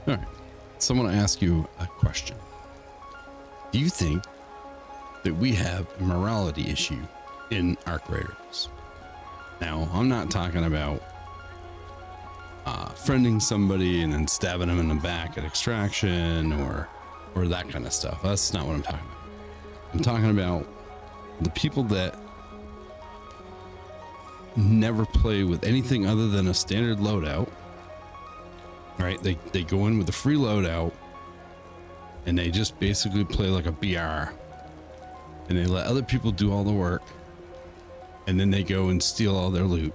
All right. So I want to ask you a question. Do you think that we have a morality issue in Arc Raiders? Now, I'm not talking about friending somebody and then stabbing them in the back at extraction or that kind of stuff. That's not what I'm talking about. I'm talking about the people that never play with anything other than a standard loadout. Right? They go in with a free loadout and they just basically play like a BR, and they let other people do all the work, and then they go and steal all their loot,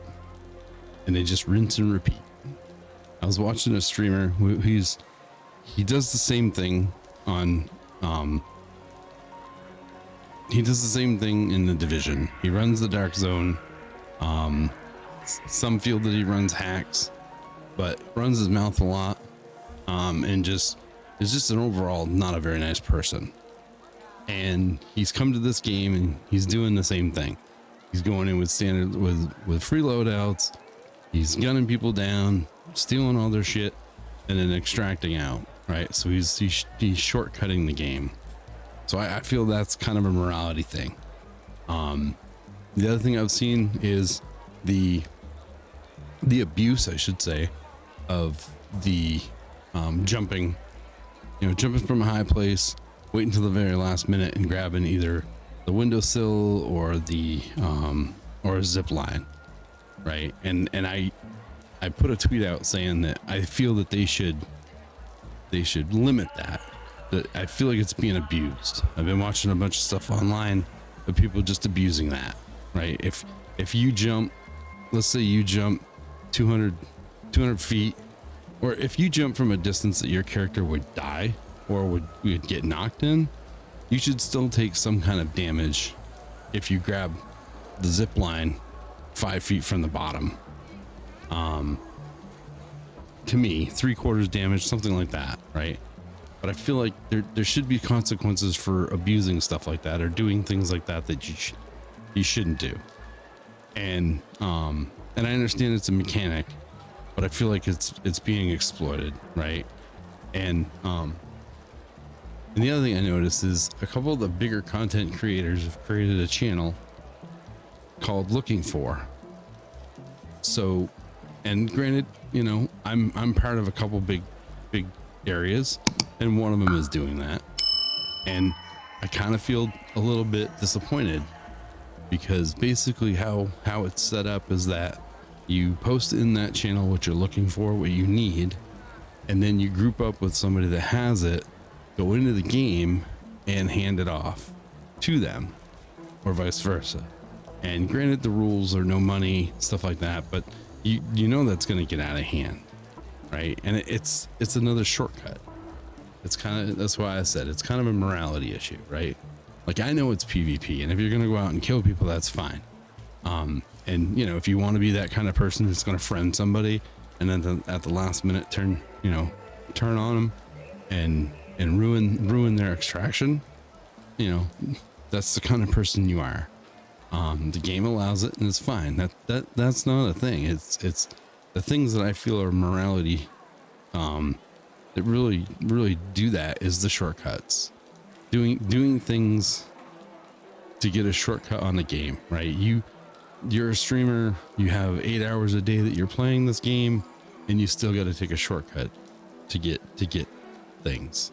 and they just rinse and repeat. I was watching a streamer who he does the same thing on he does the same thing in the Division. He runs the Dark Zone. Some feel that he runs hacks, but runs his mouth a lot, and just is just an overall not a very nice person. And he's come to this game and he's doing the same thing. He's going in with standard with free loadouts. He's gunning people down, stealing all their shit, and then extracting out. Right, so he's shortcutting the game. So I feel that's kind of a morality thing. The other thing I've seen is the abuse, I should say, of the jumping from a high place, waiting until the very last minute and grabbing either the windowsill or the or a zip line, right? And I put a tweet out saying that I feel that they should limit that. That I feel like it's being abused. I've been watching a bunch of stuff online of people just abusing that, right? If you jump, let's say you jump 200 feet, or if you jump from a distance that your character would die or would get knocked in, you should still take some kind of damage if you grab the zip line 5 feet from the bottom. To me, 3/4 damage, something like that, right? But I feel like there should be consequences for abusing stuff like that or doing things like that you shouldn't do. And I understand it's a mechanic, but I feel like it's being exploited, right? And the other thing I noticed is a couple of the bigger content creators have created a channel called Looking For. So, and granted, I'm part of a couple big areas, and one of them is doing that, and I kind of feel a little bit disappointed because basically how it's set up is that you post in that channel what you're looking for, what you need, and then you group up with somebody that has it, go into the game and hand it off to them, or vice versa. And granted, the rules are no money, stuff like that, but you know that's going to get out of hand, right? And it's another shortcut. That's why I said it's kind of a morality issue, right? Like, I know it's PvP, and if you're going to go out and kill people, that's fine. And if you want to be that kind of person who's going to friend somebody and then at the last minute turn on them and ruin their extraction, that's the kind of person you are. The game allows it, and it's fine. That's not a thing. It's the things that I feel are morality that really do that is the shortcuts, doing things to get a shortcut on the game, right? You're a streamer, you have 8 hours a day that you're playing this game, and you still got to take a shortcut to get things.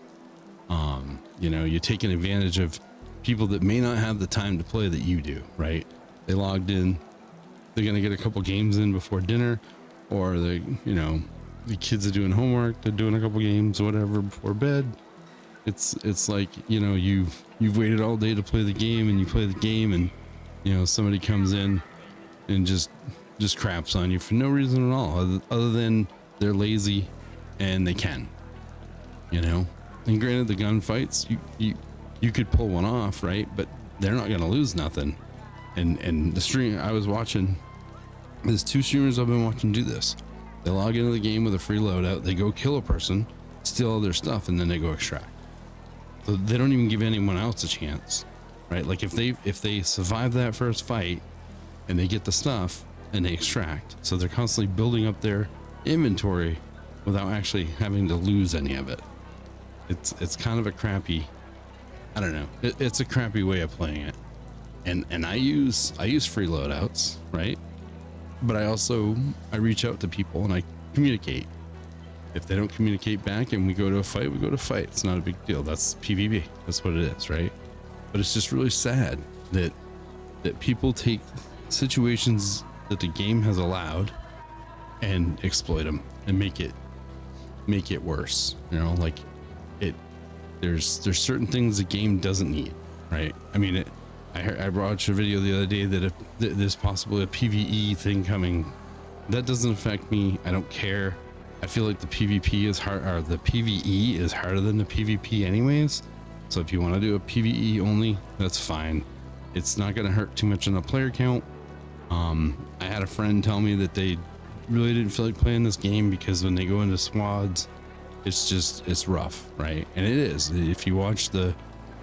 You're taking advantage of people that may not have the time to play that you do, right? They logged in, they're gonna get a couple games in before dinner, or the kids are doing homework, they're doing a couple games, whatever, before bed. It's like, you've waited all day to play the game, and you play the game, and somebody comes in and just craps on you for no reason at all, other than they're lazy and they can, and granted, the gunfights, you could pull one off, right? But they're not going to lose nothing. And the stream I was watching, there's 2 streamers I've been watching do this. They log into the game with a free loadout, they go kill a person, steal all their stuff, and then they go extract. So they don't even give anyone else a chance, right? Like if they survive that first fight and they get the stuff and they extract, so they're constantly building up their inventory without actually having to lose any of it. It's kind of a crappy, I don't know. It's a crappy way of playing it. And I use free loadouts, right? But I reach out to people and I communicate. If they don't communicate back and we go to a fight, we go to fight. It's not a big deal. That's PvP. That's what it is, right? But it's just really sad that people take situations that the game has allowed and exploit them and make it worse. You know, like there's certain things the game doesn't need, right? I mean, I watched a video the other day that if there's possibly a PvE thing coming, that doesn't affect me. I don't care. I feel like the PvP is hard, or the PvE is harder than the PvP anyways. So if you want to do a PvE only, that's fine. It's not going to hurt too much on the player count. I had a friend tell me that they really didn't feel like playing this game because when they go into squads, it's rough, right? And it is. If you watch the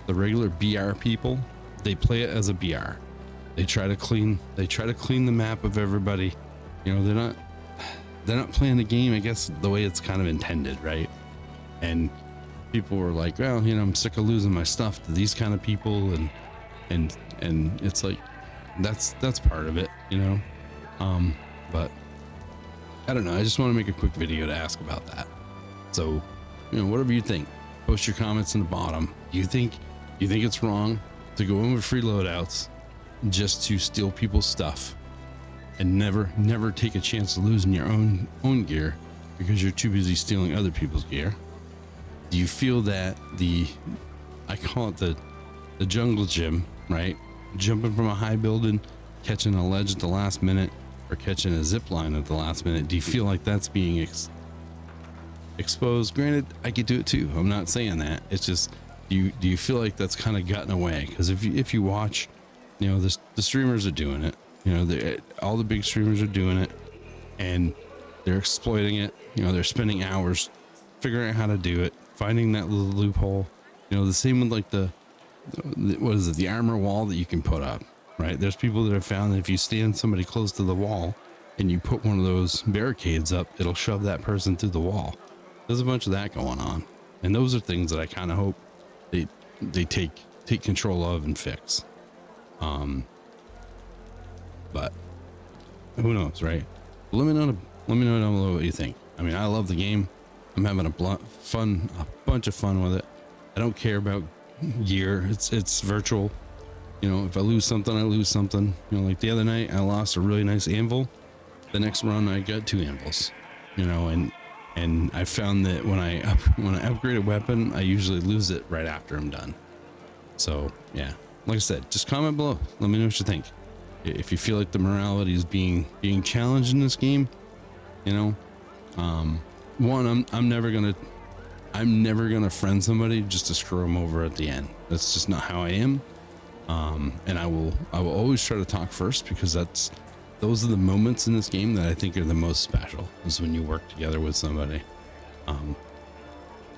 regular BR people, they play it as a BR. They try to clean the map of everybody. You know, they're not playing the game, I guess, the way it's kind of intended, right? And people were like, well, you know, I'm sick of losing my stuff to these kind of people, and it's like that's part of it, you know. But I don't know, I just want to make a quick video to ask about that. So, you know, whatever you think, post your comments in the bottom. Do you think it's wrong to go in with free loadouts just to steal people's stuff and never take a chance of losing your own gear because you're too busy stealing other people's gear? Do you feel that I call it the jungle gym, right? Jumping from a high building, catching a ledge at the last minute, or catching a zip line at the last minute? Do you feel like that's being exposed? Granted, I could do it too. I'm not saying that. It's just, do you feel like that's kind of gotten away? Because if you watch, you know, the streamers are doing it. You know, all the big streamers are doing it, and they're exploiting it. You know, they're spending hours figuring out how to do it, finding that little loophole. You know, the same with like the armor wall that you can put up, right? There's people that have found that if you stand somebody close to the wall and you put one of those barricades up, it'll shove that person through the wall. There's a bunch of that going on, and those are things that I kind of hope they take control of and fix. But who knows, right? Let me know down below what you think. I mean, I love the game. I'm having a bunch of fun with it. I don't care about gear. It's virtual. You know, if I lose something, I lose something. You know, like the other night, I lost a really nice anvil. The next run, I got 2 anvils. You know, and I found that when I upgrade a weapon, I usually lose it right after I'm done. So yeah, like I said, just comment below. Let me know what you think. If you feel like the morality is being challenged in this game, you know, one, I'm never gonna friend somebody just to screw them over at the end. That's just not how I am. And I will always try to talk first, because those are the moments in this game that I think are the most special, is when you work together with somebody.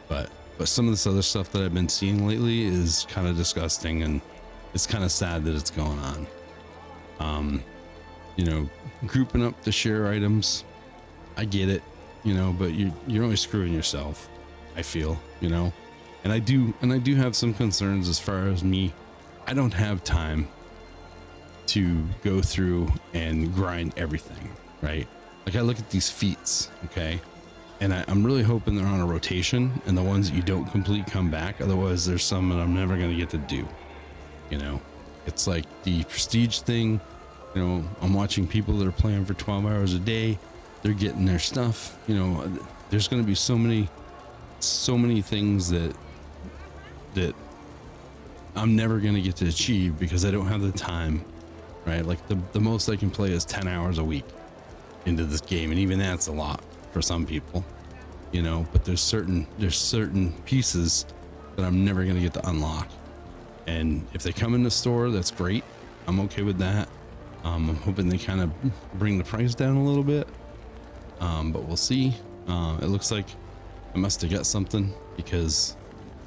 But some of this other stuff that I've been seeing lately is kind of disgusting, and it's kind of sad that it's going on. You know, grouping up to share items, I get it, you know, but you're only screwing yourself, I feel, you know. And I do have some concerns as far as me. I don't have time to go through and grind everything, right? Like, I look at these feats, okay, and I'm really hoping they're on a rotation, and the ones that you don't complete come back. Otherwise, there's some that I'm never going to get to do, you know. It's like the prestige thing. You know, I'm watching people that are playing for 12 hours a day. They're getting their stuff. You know, there's going to be so many things that I'm never going to get to achieve because I don't have the time, right? Like the most I can play is 10 hours a week into this game, and even that's a lot for some people, you know. But there's certain pieces that I'm never going to get to unlock, and if they come in the store, that's great. I'm okay with that. I'm hoping they kind of bring the price down a little bit, but we'll see. It looks like I must have got something, because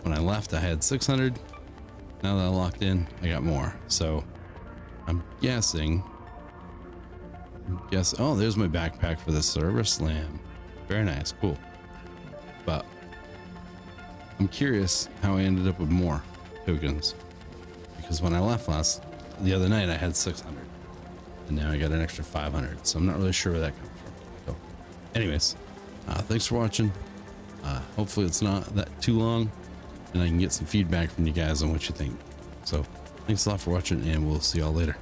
when I left I had 600. Now that I locked in, I got more. So I'm guessing, oh, there's my backpack for the server slam. Very nice. Cool. but I'm curious how I ended up with more tokens, because when I left the other night, I had 600, and now I got an extra 500. So I'm not really sure where that comes from. So anyways, thanks for watching. Hopefully it's not that too long, and I can get some feedback from you guys on what you think. So thanks a lot for watching, and we'll see y'all later.